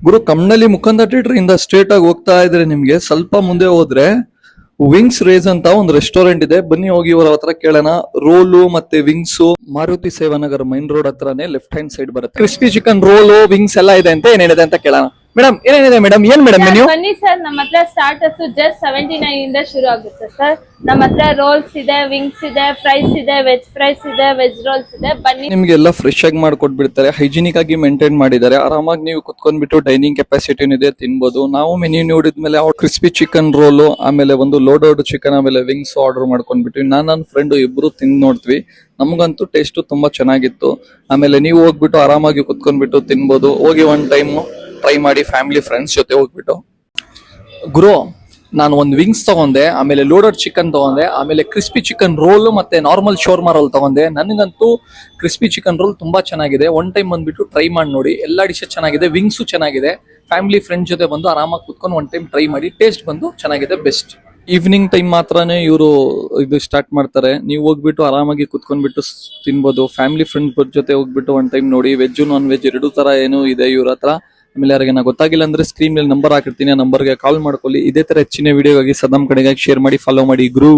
ಗುರು Kammanahalli Mukunda theatre ಇಂದ straight ಆಗಿ ಹೋಗ್ತಾ ಇದ್ರೆ ನಿಮ್ಗೆ ಸ್ವಲ್ಪ ಮುಂದೆ ಹೋದ್ರೆ ವಿಂಗ್ಸ್ ರೇಸ್ ಅಂತ ಒಂದು ರೆಸ್ಟೋರೆಂಟ್ ಇದೆ. ಬನ್ನಿ ಹೋಗಿ ಇವರ ಹತ್ರ ಕೇಳೋಣ. ರೋಲು ಮತ್ತೆ ವಿಂಗ್ಸ್ ಮಾರುತಿ ಸೇವಾನಗರ್ ಮೈನ್ ರೋಡ್ ಹತ್ರನೇ ಲೆಫ್ಟ್ ಹ್ಯಾಂಡ್ ಸೈಡ್ ಬರುತ್ತೆ. ಕ್ರಿಸ್ಪಿ ಚಿಕನ್ ರೋಲು ವಿಂಗ್ಸ್ ಎಲ್ಲ ಇದೆ ಅಂತ ಏನೇನಿದೆ ಅಂತ ಕೇಳೋಣ. ಮೇಡಮ್ ಏನೇನಿದೆ ಮೇಡಮ್? ಏನ್ ಮೇಡಮ್ ಮೆನ್ಯೂ? ಬನ್ನಿ ಸರ್, ನಮ್ಮ ಹತ್ರ ಸ್ಟಾರ್ಟರ್ಸ್ ಜಸ್ಟ್ 79 ಇಂದ ಶುರು ಆಗುತ್ತೆ ಸರ್. ನಮ್ಮ ಹತ್ರ ರೋಲ್ಸ್ ಇದೆ, ವಿಂಗ್ಸ್ ಇದೆ, ಫ್ರೈಸ್ ಇದೆ, ವೆಜ್ ಫ್ರೈಸ್ ಇದೆ, ವೆಜ್ ರೋಲ್ಸ್ ಇದೆ. ಬನ್ನಿ, ನಿಮ್ಗೆಲ್ಲ ಫ್ರೆಶ್ ಆಗಿ ಮಾಡ್ಕೊಟ್ಬಿಡ್ತಾರೆ, ಹೈಜಿನಿಕ್ ಆಗಿ ಮೇಂಟೈನ್ ಮಾಡಿದ್ದಾರೆ. ಆರಾಮಾಗಿ ನೀವು ಕುತ್ಕೊಂಡ್ಬಿಟ್ಟು ಡೈನಿಂಗ್ ಕೆಪಾಸಿಟಿ ಇದೆ, ತಿನ್ಬೋದು. ನಾವು ಮೆನ್ಯೂ ನೋಡಿದ್ಮೇಲೆ ಕ್ರಿಸ್ಪಿ ಚಿಕನ್ ರೋಲು, ಆಮೇಲೆ ಒಂದು ಲೋಡೋಡ್ ಚಿಕನ್, ಆಮೇಲೆ ವಿಂಗ್ಸ್ ಆರ್ಡರ್ ಮಾಡ್ಕೊಂಡ್ಬಿಟ್ವಿ. ನನ್ನ ಫ್ರೆಂಡ್ ಇಬ್ರು ತಿಂದ್ ನೋಡ್ತೀವಿ. ನಮಗಂತೂ ಟೇಸ್ಟ್ ತುಂಬಾ ಚೆನ್ನಾಗಿತ್ತು. ಆಮೇಲೆ ನೀವು ಹೋಗ್ಬಿಟ್ಟು ಆರಾಮಾಗಿ ಕುತ್ಕೊಂಡ್ಬಿಟ್ಟು ತಿನ್ಬೋದು. ಹೋಗಿ ಒನ್ ಟೈಮ್ ಟ್ರೈ ಮಾಡಿ ಫ್ಯಾಮಿಲಿ ಫ್ರೆಂಡ್ಸ್ ಜೊತೆ ಹೋಗ್ಬಿಟ್ಟು. ಗುರು, ನಾನು ಒಂದು ವಿಂಗ್ಸ್ ತಗೊಂಡೆ, ಆಮೇಲೆ ಲೋಡಡ್ ಚಿಕನ್ ತಗೊಂಡೆ, ಆಮೇಲೆ ಕ್ರಿಸ್ಪಿ ಚಿಕನ್ ರೋಲ್ ಮತ್ತೆ ನಾರ್ಮಲ್ ಶೋರ್ಮಾ ರೋಲ್ ತಗೊಂಡೆ. ನನಗಂತೂ ಕ್ರಿಸ್ಪಿ ಚಿಕನ್ ರೋಲ್ ತುಂಬಾ ಚೆನ್ನಾಗಿದೆ. ಒನ್ ಟೈಮ್ ಬಂದ್ಬಿಟ್ಟು ಟ್ರೈ ಮಾಡಿ ನೋಡಿ. ಎಲ್ಲಾ ಡಿಶಸ್ ಚೆನ್ನಾಗಿದೆ, ವಿಂಗ್ಸು ಚೆನ್ನಾಗಿದೆ. ಫ್ಯಾಮಿಲಿ ಫ್ರೆಂಡ್ ಜೊತೆ ಬಂದು ಆರಾಮಾಗಿ ಕುತ್ಕೊಂಡು ಒನ್ ಟೈಮ್ ಟ್ರೈ ಮಾಡಿ. ಟೇಸ್ಟ್ ಬಂದು ಚೆನ್ನಾಗಿದೆ, ಬೆಸ್ಟ್. ಈವ್ನಿಂಗ್ ಟೈಮ್ ಮಾತ್ರನೇ ಇವರು ಇದು ಸ್ಟಾರ್ಟ್ ಮಾಡ್ತಾರೆ. ನೀವು ಹೋಗ್ಬಿಟ್ಟು ಆರಾಮಾಗಿ ಕುತ್ಕೊಂಡ್ಬಿಟ್ಟು ತಿನ್ಬೋದು. ಫ್ಯಾಮಿಲಿ ಫ್ರೆಂಡ್ಸ್ ಜೊತೆ ಹೋಗ್ಬಿಟ್ಟು ಒನ್ ಟೈಮ್ ನೋಡಿ. ವೆಜ್ ನಾನ್ ವೆಜ್ ಎರಡು ತರ ಏನು ಇದೆ ಇವ್ರ ಹತ್ರ. ಆಮೇಲೆ ಯಾರಿಗೇನ ಗೊತ್ತಾಗಿಲ್ಲ ಅಂದ್ರೆ ಸ್ಕ್ರೀನ್ ಮೇಲೆ ನಂಬರ್ ಹಾಕಿರ್ತೀನಿ, ಆ ನಂಬರ್ಗೆ ಕಾಲ್ ಮಾಡ್ಕೊಳ್ಳಿ. ಇದೇ ತರ ಹೆಚ್ಚಿನ ವಿಡಿಯೋಗಾಗಿ ಸದಮ್ ಕಡೆಗಾಗಿ ಶೇರ್ ಮಾಡಿ, ಫಾಲೋ ಮಾಡಿ ಗುರು.